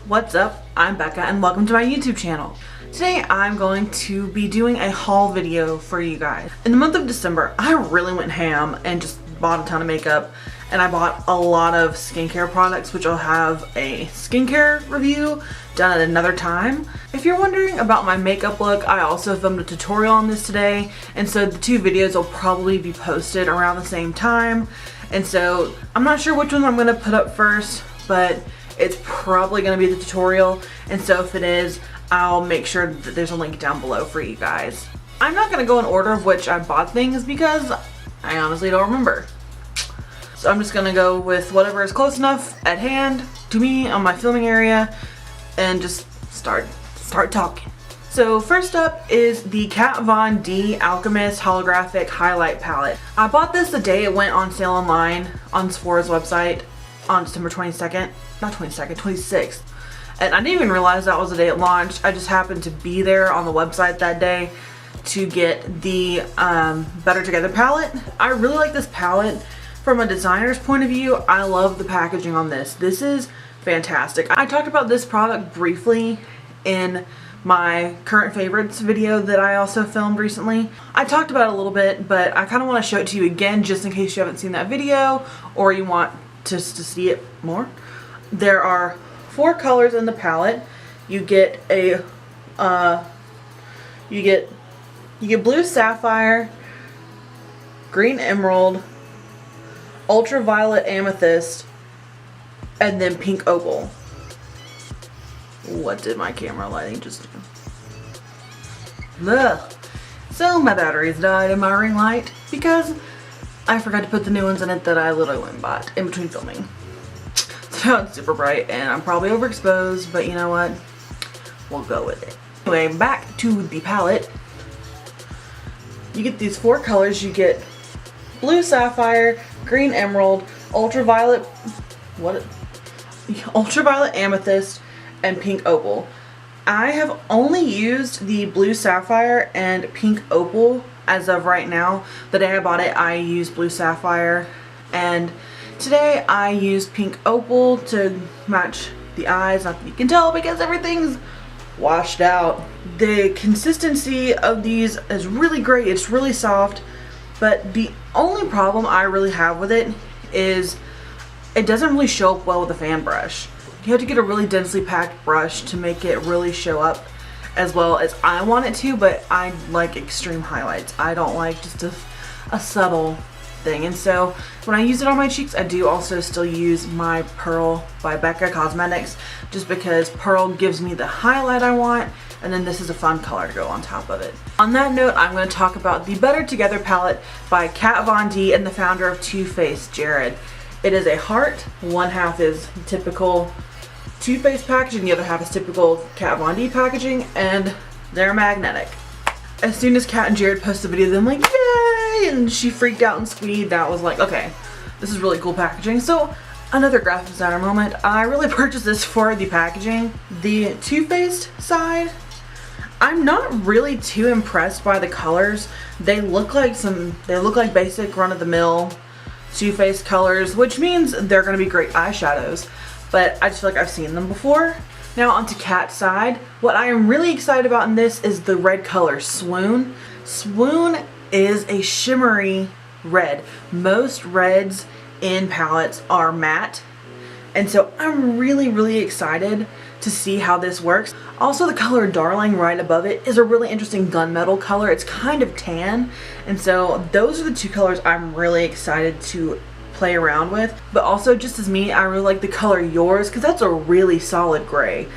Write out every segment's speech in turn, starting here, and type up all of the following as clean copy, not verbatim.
What's up? I'm Becca and welcome to my YouTube channel. Today I'm going to be doing a haul video for you guys. In the month of December, I really went ham and just bought a ton of makeup, and I bought a lot of skincare products, which I'll have a skincare review done at another time. If you're wondering about my makeup look, I also filmed a tutorial on this today, and so the two videos will probably be posted around the same time. And so I'm not sure which one I'm going to put up first, but it's probably going to be the tutorial, and so if it is, I'll make sure that there's a link down below for you guys. I'm not going to go in order of which I bought things because I honestly don't remember. So I'm just going to go with whatever is close enough at hand to me on my filming area and just start talking. So first up is the Kat Von D Alchemist Holographic Highlight Palette. I bought this the day it went on sale online on Sephora's website on December 22nd. Not 22nd, 26th. And I didn't even realize that was the day it launched. I just happened to be there on the website that day to get the Better Together palette. I really like this palette from a designer's point of view. I love the packaging on this. This is fantastic. I talked about this product briefly in my current favorites video that I also filmed recently. I talked about it a little bit, but I kind of want to show it to you again just in case you haven't seen that video or you want to see it more. There are 4 colors in the palette. You get a you get blue sapphire, green emerald, ultraviolet amethyst, and then pink opal. What did my camera lighting just do? Ugh. So my batteries died in my ring light because I forgot to put the new ones in it that I literally went and bought in between filming. So it's super bright and I'm probably overexposed, but you know what? We'll go with it. Anyway, back to the palette. You get these 4 colors. You get blue sapphire, green emerald, ultraviolet amethyst, and pink opal. I have only used the blue sapphire and pink opal as of right now. The day I bought it, I used blue sapphire, and today I used pink opal to match the eyes. Not that you can tell because everything's washed out. The consistency of these is really great. It's really soft, but the only problem I really have with it is it doesn't really show up well with a fan brush. You have to get a really densely packed brush to make it really show up as well as I want it to, but I like extreme highlights. I don't like just a subtle thing. And so when I use it on my cheeks, I do also still use my Pearl by Becca Cosmetics, just because Pearl gives me the highlight I want, and then this is a fun color to go on top of it. On that note, I'm going to talk about the Better Together palette by Kat Von D and the founder of Too Faced, Gerard. It is a heart. One half is typical Too Faced packaging, the other half is typical Kat Von D packaging, and they're magnetic. As soon as Kat and Gerard posted the video, I'm like, yay! And she freaked out and squeed. That was like, okay, this is really cool packaging. So another graphic designer moment. I really purchased this for the packaging. The Too Faced side, I'm not really too impressed by the colors. They look like basic run-of-the-mill Too Faced colors, which means they're going to be great eyeshadows, but I just feel like I've seen them before. Now onto Kat's side. What I am really excited about in this is the red color, Swoon. Swoon is a shimmery red. Most reds in palettes are matte, and so I'm really excited to see how this works. Also, the color Darling right above it is a really interesting gunmetal color. It's kind of tan, and so those are the 2 colors I'm really excited to play around with. But also, just as me, I really like the color Yours because that's a really solid gray.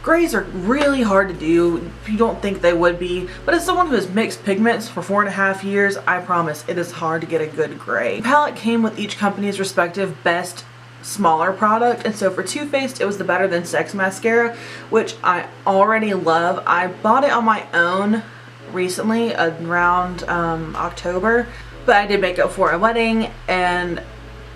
Grays are really hard to do if you don't think they would be, but as someone who has mixed pigments for 4.5 years, I promise it is hard to get a good gray. The palette came with each company's respective best smaller product, and so for Too Faced it was the Better Than Sex mascara, which I already love. I bought it on my own recently around October, but I did makeup for a wedding and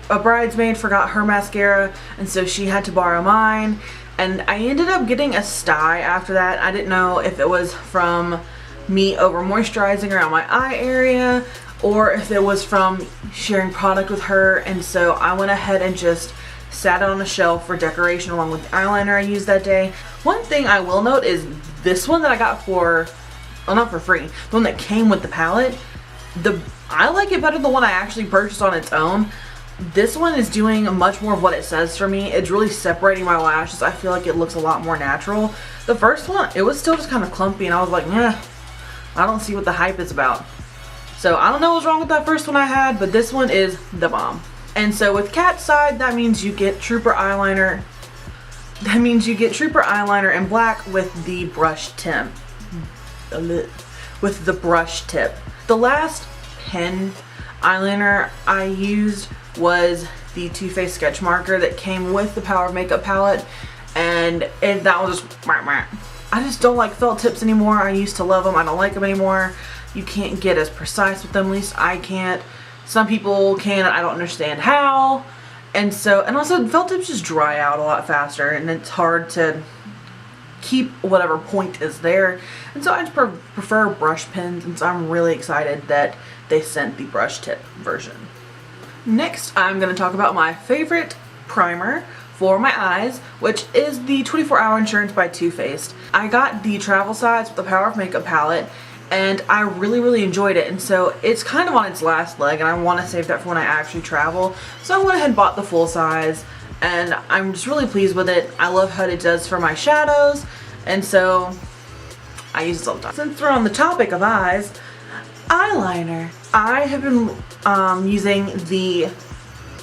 a bridesmaid forgot her mascara, and so she had to borrow mine, and I ended up getting a sty after that. I didn't know if it was from me over moisturizing around my eye area or if it was from sharing product with her, and so I went ahead and just sat on a shelf for decoration along with the eyeliner I used that day. One thing I will note is this one that I got for, well, not for free, the one that came with the palette, I like it better than the one I actually purchased on its own. This one is doing much more of what it says for me. It's really separating my lashes. I feel like it looks a lot more natural. The first one, it was still just kind of clumpy, and I was like, nah, I don't see what the hype is about. So I don't know what's wrong with that first one I had, but this one is the bomb. And so with Cat's side, that means you get Trooper eyeliner. That means you get Trooper eyeliner in black with the brush tip. With the brush tip. The last pen eyeliner I used was the Too Faced sketch marker that came with the Power of Makeup palette, and that was just, I just don't like felt tips anymore. I used to love them. I don't like them anymore. You can't get as precise with them, at least I can't. Some people can, I don't understand how. And also felt tips just dry out a lot faster, and it's hard to keep whatever point is there. And so I just prefer brush pens, and so I'm really excited that they sent the brush tip version. Next, I'm going to talk about my favorite primer for my eyes, which is the 24 Hour Insurance by Too Faced. I got the travel size with the Power of Makeup palette, and I really enjoyed it, and so it's kind of on its last leg, and I want to save that for when I actually travel. So I went ahead and bought the full size, and I'm just really pleased with it. I love how it does for my shadows, and so I use it all the time. Since we're on the topic of eyes, eyeliner. I have been using the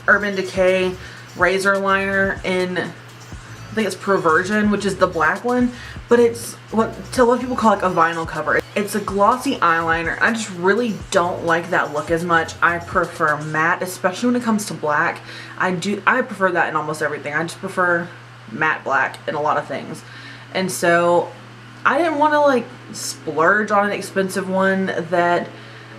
Urban Decay Razor Liner in, I think it's Perversion, which is the black one, but it's what a lot of people call like a vinyl cover. It's a glossy eyeliner. I just really don't like that look as much. I prefer matte, especially when it comes to black. I prefer that in almost everything. I just prefer matte black in a lot of things. And so I didn't want to like splurge on an expensive one that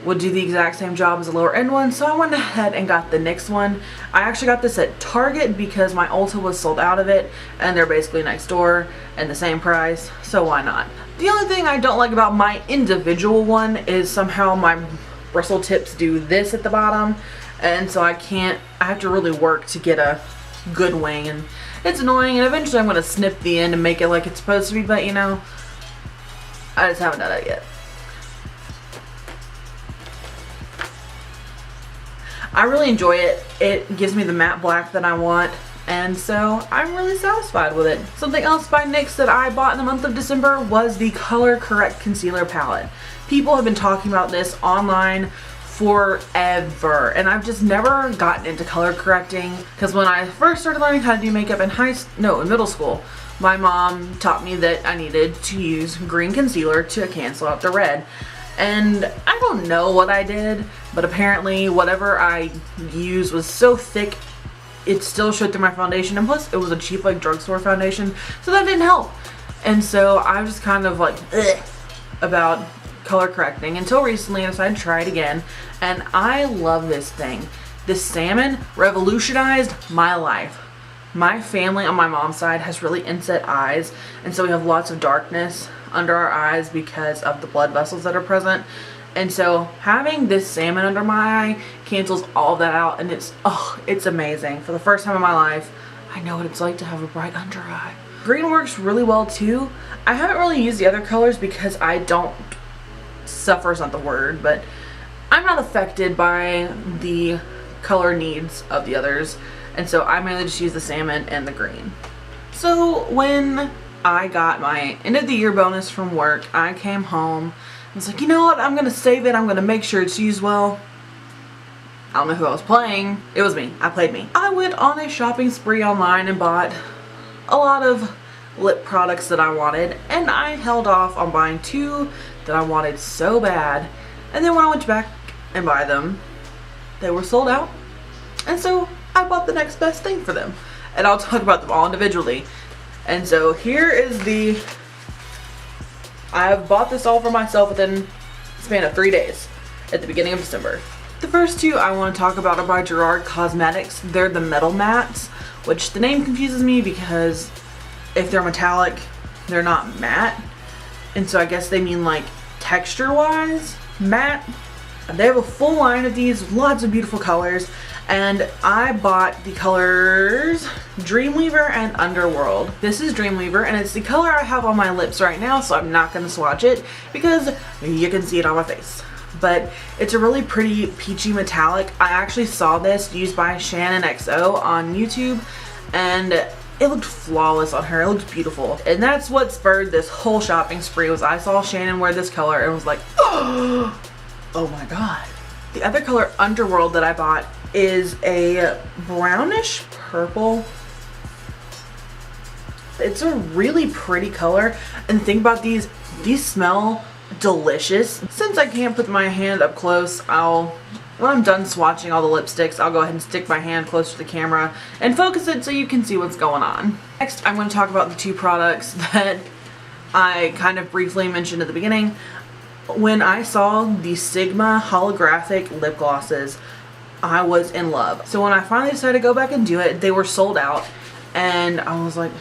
would do the exact same job as a lower end one, so I went ahead and got the NYX one. I actually got this at Target because my Ulta was sold out of it, and they're basically next door and the same price, so why not? The only thing I don't like about my individual one is somehow my bristle tips do this at the bottom, and so I have to really work to get a good wing, and it's annoying, and eventually I'm going to snip the end and make it like it's supposed to be, but you know, I just haven't done it yet. I really enjoy it. It gives me the matte black that I want, and so I'm really satisfied with it. Something else by NYX that I bought in the month of December was the Color Correct Concealer Palette. People have been talking about this online forever, and I've just never gotten into color correcting, because when I first started learning how to do makeup in middle school, my mom taught me that I needed to use green concealer to cancel out the red. And I don't know what I did, but apparently whatever I used was so thick it still showed through my foundation, and plus it was a cheap like drugstore foundation, so that didn't help. And so I was just kind of like about color correcting until recently I decided to try it again, and I love this thing. This salmon revolutionized my life. My family on my mom's side has really inset eyes, and so we have lots of darkness under our eyes because of the blood vessels that are present. And so having this salmon under my eye cancels all of that out, and it's amazing. For the first time in my life, I know what it's like to have a bright under eye. Green works really well too. I haven't really used the other colors because I don't, suffer is not the word, but I'm not affected by the color needs of the others. And so I mainly just use the salmon and the green. So when I got my end of the year bonus from work, I came home. I was like, you know what, I'm going to save it. I'm going to make sure it's used well. I don't know who I was playing. It was me. I played me. I went on a shopping spree online and bought a lot of lip products that I wanted. And I held off on buying two that I wanted so bad. And then when I went back and buy them, they were sold out. And so I bought the next best thing for them. And I'll talk about them all individually. And so here is I've bought this all for myself within a span of 3 days at the beginning of December. The first two I want to talk about are by Gerard Cosmetics. They're the metal mattes, which the name confuses me because if they're metallic, they're not matte. And so I guess they mean like texture wise matte. They have a full line of these, lots of beautiful colors, and I bought the colors Dreamweaver and Underworld. This is Dreamweaver, and it's the color I have on my lips right now, so I'm not going to swatch it because you can see it on my face. But it's a really pretty peachy metallic. I actually saw this used by Shannon XO on YouTube, and it looked flawless on her. It looked beautiful. And that's what spurred this whole shopping spree, was I saw Shannon wear this color and was like, oh my god. The other color, Underworld, that I bought is a brownish purple. It's a really pretty color, and think about these smell delicious. Since I can't put my hand up close, when I'm done swatching all the lipsticks, I'll go ahead and stick my hand close to the camera and focus it so you can see what's going on. Next, I'm going to talk about the two products that I kind of briefly mentioned at the beginning. When I saw the Sigma holographic lip glosses, I was in love. So when I finally decided to go back and do it, they were sold out, and I was like,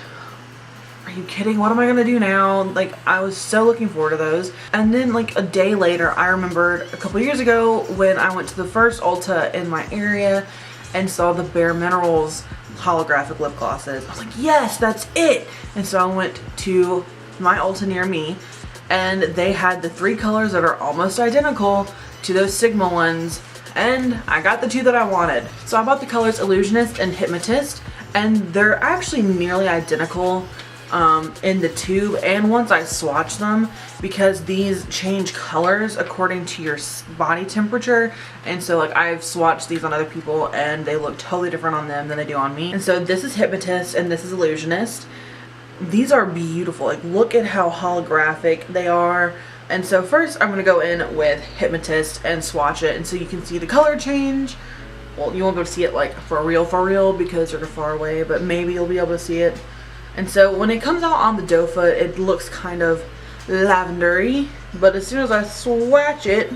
are you kidding? What am I gonna do now? Like, I was so looking forward to those. And then like a day later, I remembered a couple years ago when I went to the first Ulta in my area and saw the BareMinerals holographic lip glosses. I was like, yes, that's it. And so I went to my Ulta near me, and they had the three colors that are almost identical to those Sigma ones, and I got the two that I wanted. So I bought the colors Illusionist and Hypnotist, and they're actually nearly identical in the tube and once I swatch them, because these change colors according to your body temperature. And so like, I've swatched these on other people and they look totally different on them than they do on me. And so this is Hypnotist and this is Illusionist. These are beautiful. Like, look at how holographic they are. And so first I'm going to go in with Hypnotist and swatch it, and so you can see the color change. Well, you won't be able to see it like for real because you're far away, but maybe you'll be able to see it. And so when it comes out on the doe foot, it looks kind of lavendery, but as soon as I swatch it,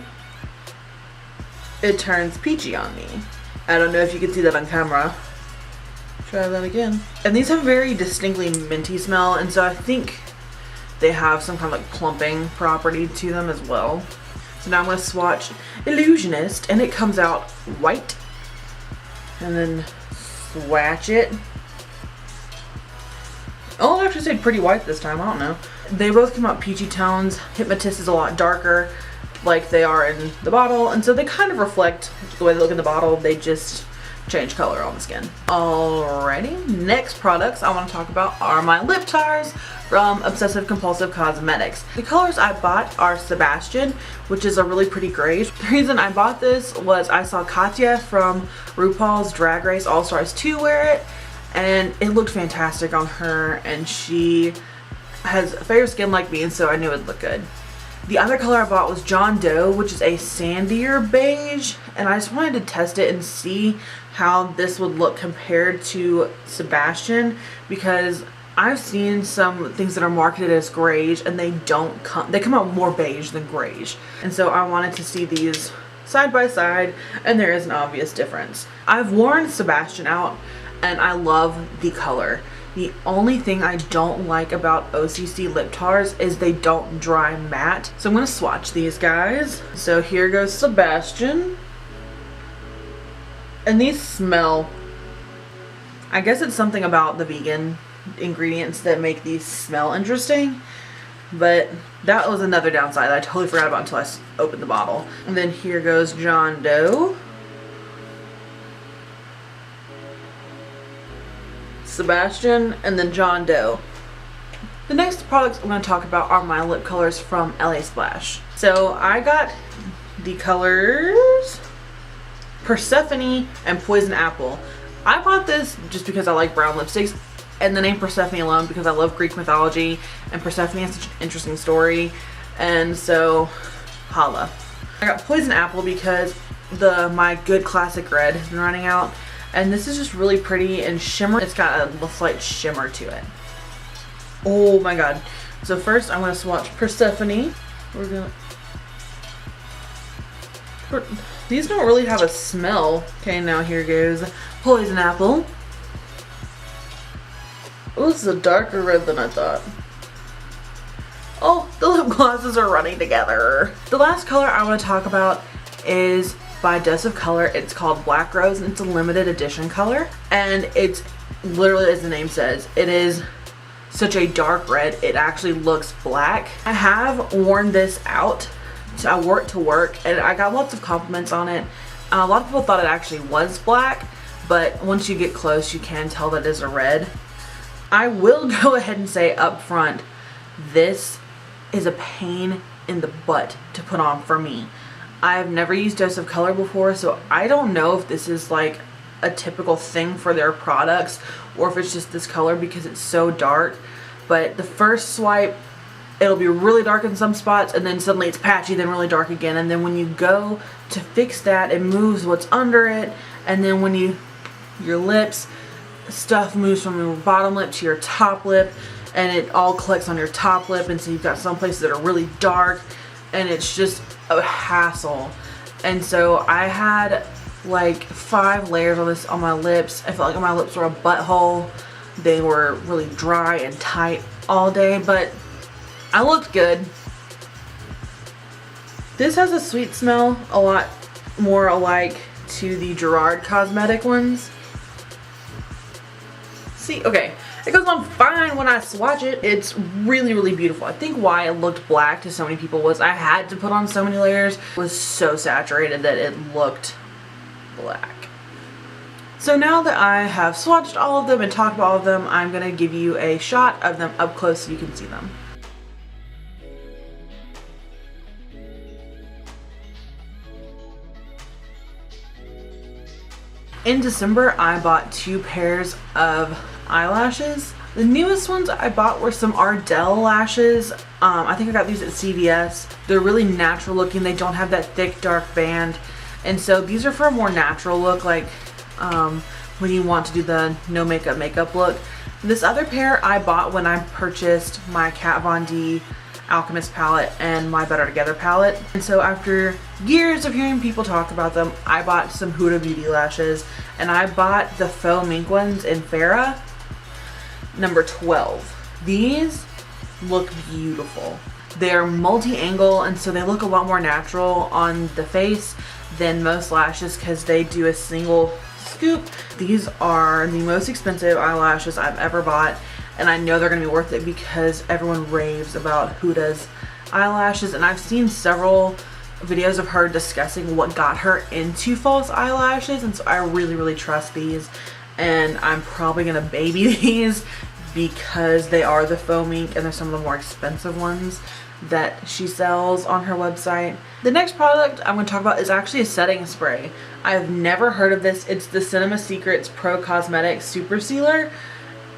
it turns peachy on me. I don't know if you can see that on camera. Try that again. And these have a very distinctly minty smell, and so I think they have some kind of like plumping property to them as well. So now I'm going to swatch Illusionist, and it comes out white. And then swatch it. Oh, it actually stayed pretty white this time. I don't know. They both come out peachy tones. Hypnotist is a lot darker, like they are in the bottle, and so they kind of reflect the way they look in the bottle. They just change color on the skin. Alrighty, next products I want to talk about are my lip tires from Obsessive Compulsive Cosmetics. The colors I bought are Sebastian, which is a really pretty gray. The reason I bought this was I saw Katya from RuPaul's Drag Race All Stars 2 wear it, and it looked fantastic on her, and she has fair skin like me, and so I knew it'd look good. The other color I bought was John Doe, which is a sandier beige, and I just wanted to test it and see how this would look compared to Sebastian, because I've seen some things that are marketed as grayish and they come out more beige than grayish. And so I wanted to see these side by side, and there is an obvious difference. I've worn Sebastian out and I love the color. The only thing I don't like about OCC lip tars is they don't dry matte. So I'm going to swatch these guys. So here goes Sebastian. And these smell, I guess it's something about the vegan ingredients that make these smell interesting. But that was another downside that I totally forgot about until I opened the bottle. And then here goes John Doe. Sebastian, and then John Doe. The next products I'm going to talk about are my lip colors from LASplash. So I got the colors Persephone and Poison Apple. I bought this just because I like brown lipsticks, and the name Persephone alone because I love Greek mythology, and Persephone has such an interesting story, and so holla. I got Poison Apple because my good classic red has been running out. And this is just really pretty and shimmer. It's got a slight shimmer to it. Oh my god. So first I'm going to swatch Persephone. These don't really have a smell. Okay, now here goes Poison Apple. Oh, this is a darker red than I thought. Oh, the lip glosses are running together. The last color I want to talk about is by Dose of Color. It's called Black Rose and it's a limited edition color. And it's literally, as the name says, it is such a dark red. It actually looks black. I have worn this out. So I wore it to work and I got lots of compliments on it. A lot of people thought it actually was black, but once you get close you can tell that it is a red. I will go ahead and say up front, this is a pain in the butt to put on for me. I've never used Dose of Color before, so I don't know if this is like a typical thing for their products or if it's just this color because it's so dark. But the first swipe, it'll be really dark in some spots and then suddenly it's patchy, then really dark again, and then when you go to fix that, it moves what's under it, and then when your lips, stuff moves from your bottom lip to your top lip and it all collects on your top lip, and so you've got some places that are really dark and it's just a hassle. And so I had like 5 layers of this on my lips. I felt like my lips were a butthole. They were really dry and tight all day, but I looked good. This has a sweet smell, a lot more alike to the Gerard cosmetic ones. See, okay, it goes on fine when I swatch it. It's really, really beautiful. I think why it looked black to so many people was I had to put on so many layers. It was so saturated that it looked black. So now that I have swatched all of them and talked about all of them, I'm gonna give you a shot of them up close so you can see them. In December, I bought 2 pairs of eyelashes. The newest ones I bought were some Ardell lashes. I think I got these at CVS. They're really natural looking. They don't have that thick, dark band. And so these are for a more natural look, like when you want to do the no makeup look. This other pair I bought when I purchased my Kat Von D Alchemist palette and my Better Together palette. And so after years of hearing people talk about them, I bought some Huda Beauty lashes, and I bought the Faux Mink ones in Farrah, number 12. These look beautiful. They're multi-angle, and so they look a lot more natural on the face than most lashes because they do a single scoop. These are the most expensive eyelashes I've ever bought, and I know they're going to be worth it because everyone raves about Huda's eyelashes, and I've seen several videos of her discussing what got her into false eyelashes, and so I really, really trust these, and I'm probably going to baby these because they are the Faux Mink and they're some of the more expensive ones that she sells on her website. The next product I'm going to talk about is actually a setting spray. I've never heard of this. It's the Cinema Secrets Pro Cosmetics Super Sealer,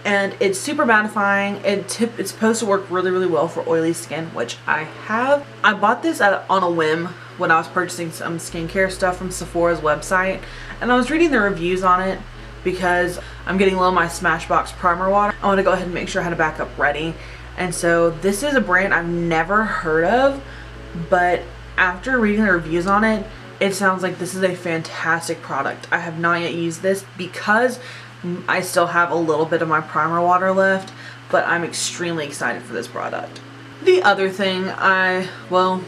and it's super mattifying. It's supposed to work really, really well for oily skin, which I have. I bought this on a whim when I was purchasing some skincare stuff from Sephora's website, and I was reading the reviews on it because I'm getting low on my Smashbox primer water. I want to go ahead and make sure I had a backup ready. And so this is a brand I've never heard of, but after reading the reviews on it, it sounds like this is a fantastic product. I have not yet used this because I still have a little bit of my primer water left, but I'm extremely excited for this product. The other thing well,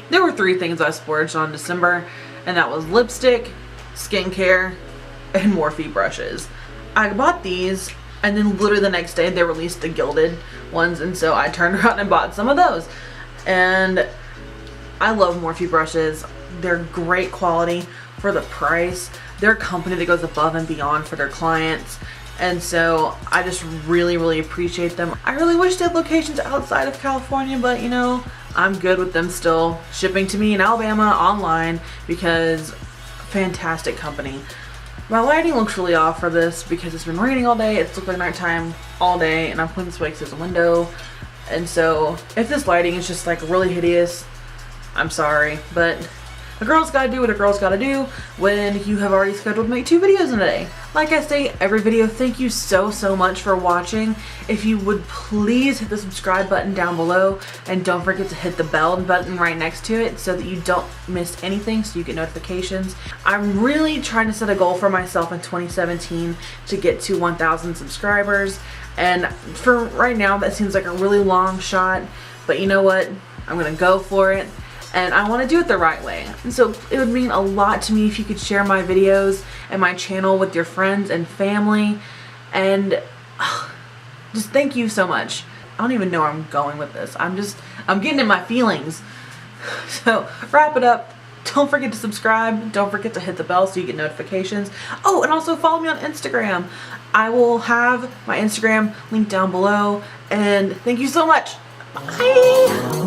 there were 3 things I splurged on in December, and that was lipstick, skincare, and Morphe brushes. I bought these, and then literally the next day they released the gilded ones, and so I turned around and bought some of those. And I love Morphe brushes. They're great quality for the price. They're a company that goes above and beyond for their clients, and so I just really, really appreciate them. I really wish they had locations outside of California, but you know, I'm good with them still shipping to me in Alabama online because fantastic company. My lighting looks really off for this because it's been raining all day. It's looked like nighttime all day, and I'm putting this way because there's a window. And so if this lighting is just like really hideous, I'm sorry, but a girl's gotta do what a girl's gotta do when you have already scheduled to make 2 videos in a day. Like I say every video, thank you so much for watching. If you would please hit the subscribe button down below, and don't forget to hit the bell button right next to it so that you don't miss anything, so you get notifications. I'm really trying to set a goal for myself in 2017 to get to 1,000 subscribers, and for right now that seems like a really long shot, but you know what? I'm gonna go for it. and I want to do it the right way. And so it would mean a lot to me if you could share my videos and my channel with your friends and family, and just thank you so much. I don't even know where I'm going with this. I'm getting in my feelings. So wrap it up. Don't forget to subscribe. Don't forget to hit the bell so you get notifications. Oh, and also follow me on Instagram. I will have my Instagram linked down below. And thank you so much. Bye.